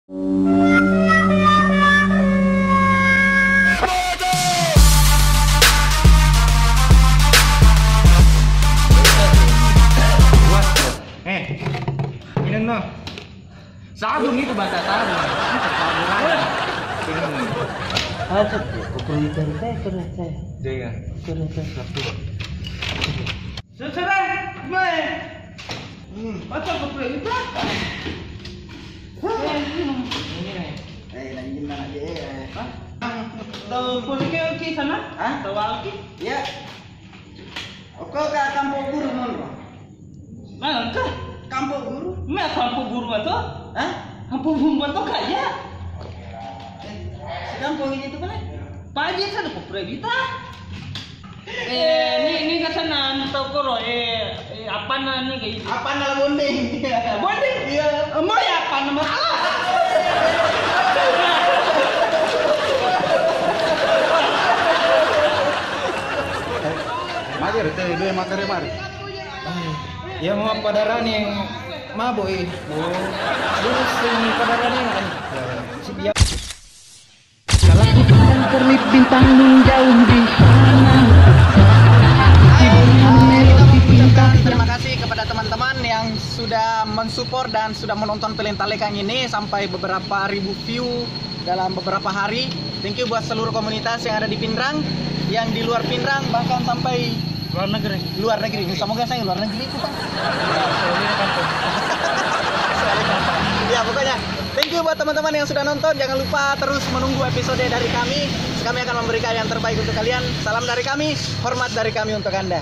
Minum no. Sabun itu bahasa sabun. Ada keperluan saya kena saya. Dia. Kena saya. Saudara, mai. Apa keperluan itu? Lagi mana aja? Tahu polisi sana? Hah? Tahu alki? Ya. Oke, ke kampung guru mana? Mana kah? Kampung guru? Mana kampung guru itu? Hah? Kampung guru itu kaya. Kampung ini tuh mana? Pak Haji sana keperluan kita. Ini kan sana tahu koro apa namanya kayak gitu? Apa nama bonding? Bonding? Iya. Mau ya apa nama? Mager teh dua materi mari. Ya mau padaran yang mabuk dulu sing padaran yang kan. Ya. Terlip bintang menjauh di sana. Terima kasih kepada teman-teman yang sudah mensupport dan sudah menonton Pelentalekang ini sampai beberapa ribu view dalam beberapa hari. Thank you buat seluruh komunitas yang ada di Pindrang, yang di luar Pindrang, bahkan sampai Luar negeri. luar negeri. Semoga saya luar negeri itu Pak. Ya pokoknya thank you buat teman-teman yang sudah nonton. Jangan lupa terus menunggu episode dari kami. Kami akan memberikan yang terbaik untuk kalian. Salam dari kami, hormat dari kami untuk Anda.